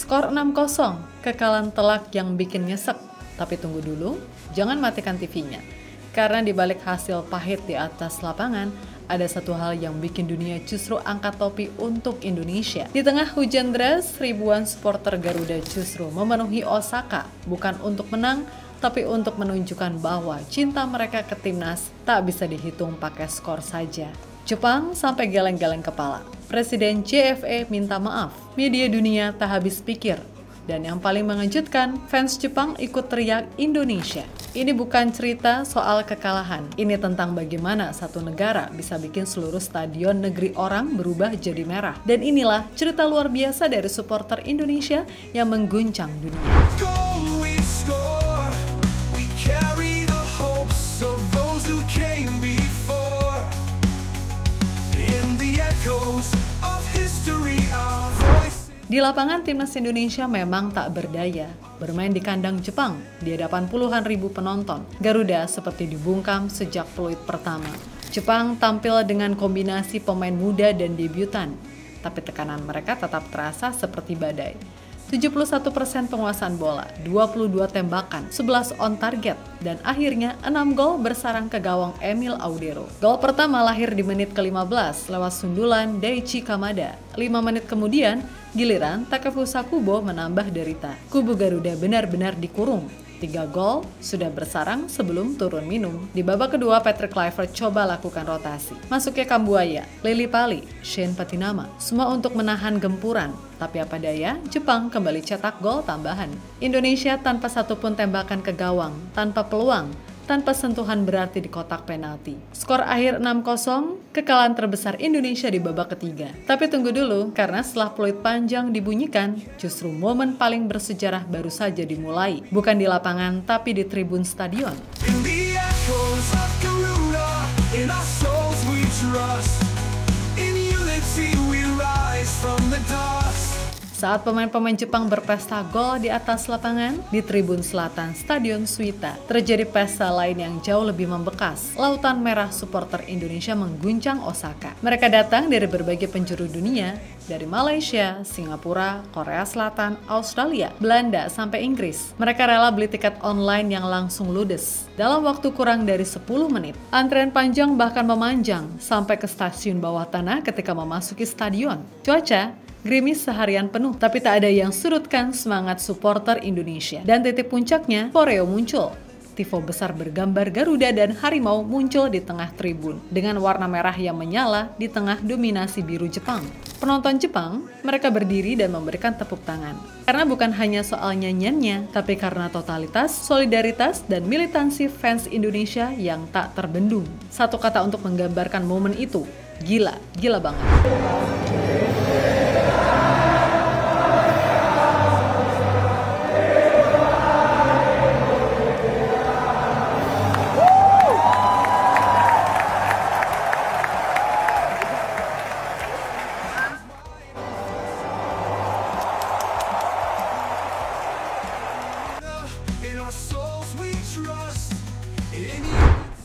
Skor 6-0, kekalahan telak yang bikin nyesek. Tapi tunggu dulu, jangan matikan TV-nya. Karena di balik hasil pahit di atas lapangan, ada satu hal yang bikin dunia justru angkat topi untuk Indonesia. Di tengah hujan deras, ribuan supporter Garuda justru memenuhi Osaka, bukan untuk menang, tapi untuk menunjukkan bahwa cinta mereka ke timnas tak bisa dihitung pakai skor saja. Jepang sampai geleng-geleng kepala. Presiden JFE minta maaf. Media dunia tak habis pikir. Dan yang paling mengejutkan, fans Jepang ikut teriak Indonesia. Ini bukan cerita soal kekalahan. Ini tentang bagaimana satu negara bisa bikin seluruh stadion negeri orang berubah jadi merah. Dan inilah cerita luar biasa dari supporter Indonesia yang mengguncang dunia. Di lapangan, timnas Indonesia memang tak berdaya. Bermain di kandang Jepang, di hadapan puluhan ribu penonton, Garuda seperti dibungkam sejak peluit pertama. Jepang tampil dengan kombinasi pemain muda dan debutan, tapi tekanan mereka tetap terasa seperti badai. 71% penguasaan bola, 22 tembakan, 11 on target, dan akhirnya 6 gol bersarang ke gawang Emil Audero. Gol pertama lahir di menit ke-15 lewat sundulan Daichi Kamada. 5 menit kemudian, giliran Takefusa Kubo menambah derita. Kubu Garuda benar-benar dikurung. 3 gol sudah bersarang sebelum turun minum. Di babak kedua, Patrick Kluivert coba lakukan rotasi. Masuknya Kambuaya, Lili Pali, Shane Patinama, semua untuk menahan gempuran. Tapi apa daya, Jepang kembali cetak gol tambahan. Indonesia tanpa satupun tembakan ke gawang, tanpa peluang, tanpa sentuhan berarti di kotak penalti. Skor akhir 6-0, kekalahan terbesar Indonesia di babak ketiga. Tapi tunggu dulu, karena setelah peluit panjang dibunyikan, justru momen paling bersejarah baru saja dimulai. Bukan di lapangan, tapi di tribun stadion. Saat pemain-pemain Jepang berpesta gol di atas lapangan, di tribun selatan Stadion Suita, terjadi pesta lain yang jauh lebih membekas. Lautan merah supporter Indonesia mengguncang Osaka. Mereka datang dari berbagai penjuru dunia, dari Malaysia, Singapura, Korea Selatan, Australia, Belanda, sampai Inggris. Mereka rela beli tiket online yang langsung ludes. Dalam waktu kurang dari 10 menit, antrean panjang bahkan memanjang sampai ke stasiun bawah tanah ketika memasuki stadion. Cuaca gerimis seharian penuh, tapi tak ada yang surutkan semangat supporter Indonesia. Dan titik puncaknya, koreo muncul. Tifo besar bergambar Garuda dan harimau muncul di tengah tribun, dengan warna merah yang menyala di tengah dominasi biru Jepang. Penonton Jepang, mereka berdiri dan memberikan tepuk tangan. Karena bukan hanya soal nyanyiannya, tapi karena totalitas, solidaritas, dan militansi fans Indonesia yang tak terbendung. Satu kata untuk menggambarkan momen itu, gila, gila banget.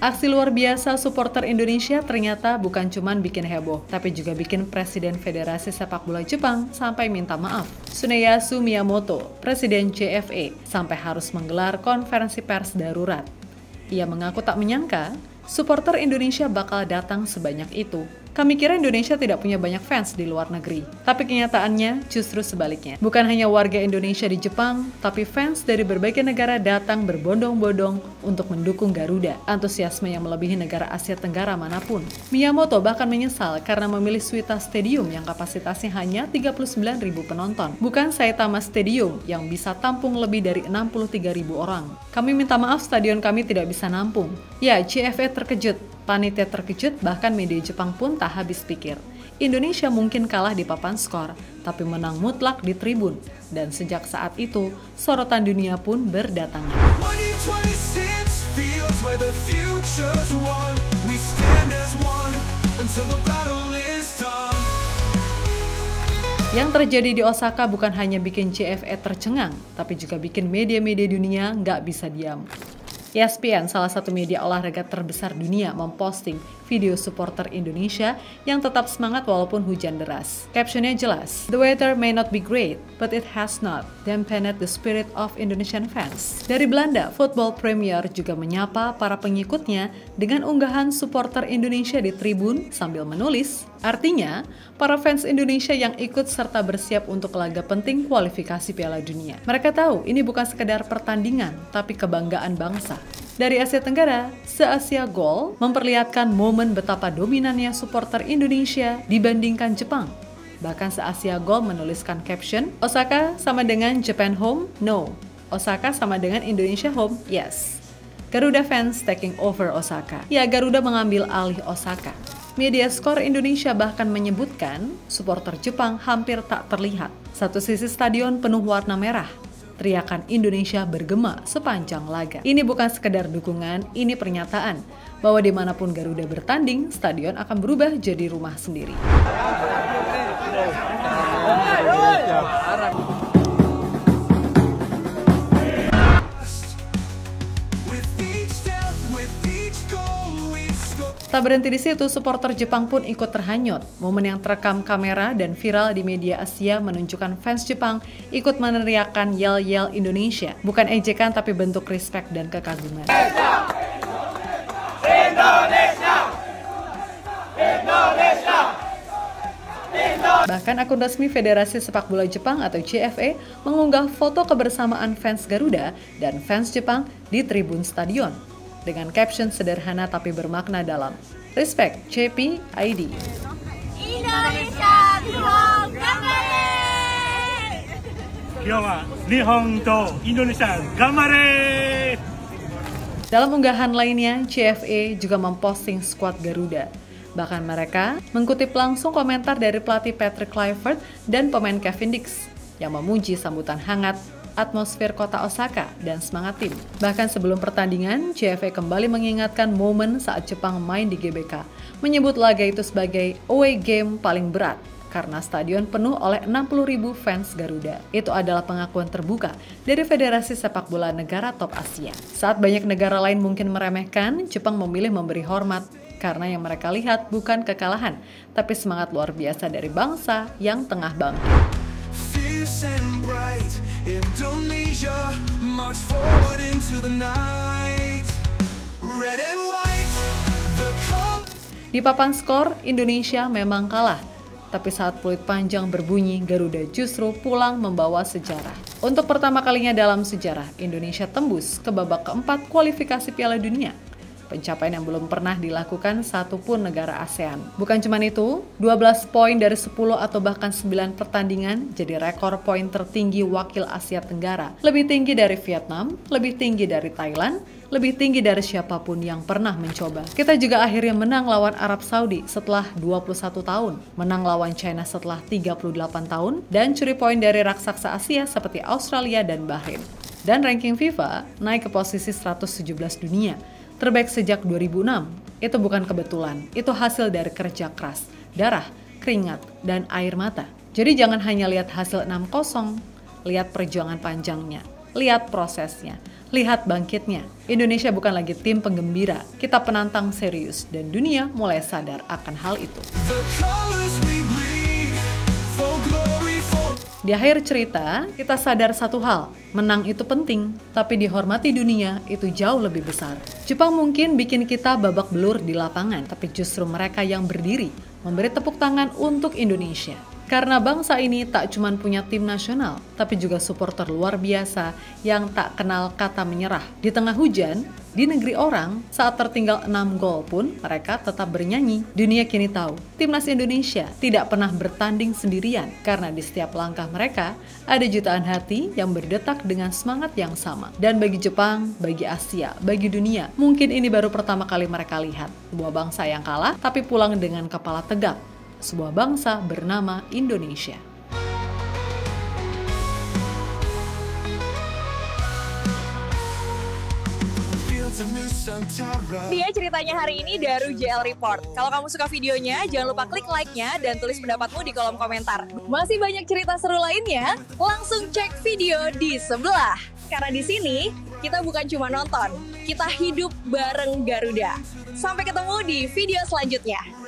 Aksi luar biasa supporter Indonesia ternyata bukan cuma bikin heboh, tapi juga bikin Presiden Federasi Sepak Bola Jepang sampai minta maaf. Tsuneyasu Miyamoto, Presiden JFE, sampai harus menggelar konferensi pers darurat. Ia mengaku tak menyangka supporter Indonesia bakal datang sebanyak itu. Kami kira Indonesia tidak punya banyak fans di luar negeri, tapi kenyataannya justru sebaliknya. Bukan hanya warga Indonesia di Jepang, tapi fans dari berbagai negara datang berbondong-bondong untuk mendukung Garuda, antusiasme yang melebihi negara Asia Tenggara manapun. Miyamoto bahkan menyesal karena memilih Suita Stadium yang kapasitasnya hanya 39.000 penonton, bukan Saitama Stadium yang bisa tampung lebih dari 63.000 orang. Kami minta maaf, stadion kami tidak bisa nampung. Ya, JFE terkejut. Panitia terkejut, bahkan media Jepang pun tak habis pikir. Indonesia mungkin kalah di papan skor, tapi menang mutlak di tribun. Dan sejak saat itu, sorotan dunia pun berdatangan. Yang terjadi di Osaka bukan hanya bikin JFE tercengang, tapi juga bikin media-media dunia nggak bisa diam. ESPN, salah satu media olahraga terbesar dunia, memposting video supporter Indonesia yang tetap semangat walaupun hujan deras. Captionnya jelas, "The weather may not be great, but it has not dampened the spirit of Indonesian fans." Dari Belanda, Football Premier juga menyapa para pengikutnya dengan unggahan supporter Indonesia di tribun sambil menulis, artinya, para fans Indonesia yang ikut serta bersiap untuk laga penting kualifikasi Piala Dunia. Mereka tahu ini bukan sekedar pertandingan, tapi kebanggaan bangsa. Dari Asia Tenggara, Se-Asia Goal memperlihatkan momen betapa dominannya supporter Indonesia dibandingkan Jepang. Bahkan Se-Asia Goal menuliskan caption, "Osaka sama dengan Japan home? No. Osaka sama dengan Indonesia home? Yes. Garuda fans taking over Osaka." Ya, Garuda mengambil alih Osaka. Media Skor Indonesia bahkan menyebutkan supporter Jepang hampir tak terlihat. Satu sisi stadion penuh warna merah. Teriakan Indonesia bergema sepanjang laga. Ini bukan sekedar dukungan, ini pernyataan bahwa dimanapun Garuda bertanding, stadion akan berubah jadi rumah sendiri. Tak berhenti di situ, supporter Jepang pun ikut terhanyut. Momen yang terekam kamera dan viral di media Asia menunjukkan fans Jepang ikut meneriakkan yel-yel Indonesia. Bukan ejekan tapi bentuk respect dan kekaguman. Indonesia! Indonesia! Bahkan akun resmi Federasi Sepak Bola Jepang atau JFA mengunggah foto kebersamaan fans Garuda dan fans Jepang di tribun stadion dengan caption sederhana tapi bermakna dalam. Respect, JP ID. Indonesia, Nihon, Ganbare! Nihon to Indonesia, Ganbare! Dalam unggahan lainnya, JFA juga memposting skuad Garuda. Bahkan mereka mengutip langsung komentar dari pelatih Patrick Kluivert dan pemain Kevin Dix yang memuji sambutan hangat, atmosfer kota Osaka, dan semangat tim. Bahkan sebelum pertandingan, JFA kembali mengingatkan momen saat Jepang main di GBK, menyebut laga itu sebagai away game paling berat karena stadion penuh oleh 60.000 fans Garuda. Itu adalah pengakuan terbuka dari Federasi Sepak Bola negara top Asia. Saat banyak negara lain mungkin meremehkan, Jepang memilih memberi hormat karena yang mereka lihat bukan kekalahan, tapi semangat luar biasa dari bangsa yang tengah bangkit. Indonesia march forward into the night. Red and white, di papan skor, Indonesia memang kalah. Tapi saat peluit panjang berbunyi, Garuda justru pulang membawa sejarah. Untuk pertama kalinya dalam sejarah, Indonesia tembus ke babak keempat kualifikasi Piala Dunia. Pencapaian yang belum pernah dilakukan satupun negara ASEAN. Bukan cuma itu, 12 poin dari 10 atau bahkan 9 pertandingan jadi rekor poin tertinggi wakil Asia Tenggara. Lebih tinggi dari Vietnam, lebih tinggi dari Thailand, lebih tinggi dari siapapun yang pernah mencoba. Kita juga akhirnya menang lawan Arab Saudi setelah 21 tahun, menang lawan China setelah 38 tahun, dan curi poin dari raksasa Asia seperti Australia dan Bahrain. Dan ranking FIFA naik ke posisi 117 dunia. Terbaik sejak 2006, itu bukan kebetulan, itu hasil dari kerja keras, darah, keringat, dan air mata. Jadi jangan hanya lihat hasil 6-0, lihat perjuangan panjangnya, lihat prosesnya, lihat bangkitnya. Indonesia bukan lagi tim penggembira, kita penantang serius, dan dunia mulai sadar akan hal itu. Di akhir cerita, kita sadar satu hal, menang itu penting, tapi dihormati dunia itu jauh lebih besar. Jepang mungkin bikin kita babak belur di lapangan, tapi justru mereka yang berdiri, memberi tepuk tangan untuk Indonesia. Karena bangsa ini tak cuma punya tim nasional, tapi juga supporter luar biasa yang tak kenal kata menyerah. Di tengah hujan, di negeri orang, saat tertinggal 6 gol pun mereka tetap bernyanyi. Dunia kini tahu, timnas Indonesia tidak pernah bertanding sendirian karena di setiap langkah mereka ada jutaan hati yang berdetak dengan semangat yang sama. Dan bagi Jepang, bagi Asia, bagi dunia, mungkin ini baru pertama kali mereka lihat sebuah bangsa yang kalah tapi pulang dengan kepala tegak. Sebuah bangsa bernama Indonesia. Dia ceritanya hari ini dari JL Report. Kalau kamu suka videonya, jangan lupa klik like-nya dan tulis pendapatmu di kolom komentar. Masih banyak cerita seru lainnya, langsung cek video di sebelah. karena di sini kita bukan cuma nonton, kita hidup bareng Garuda. Sampai ketemu di video selanjutnya.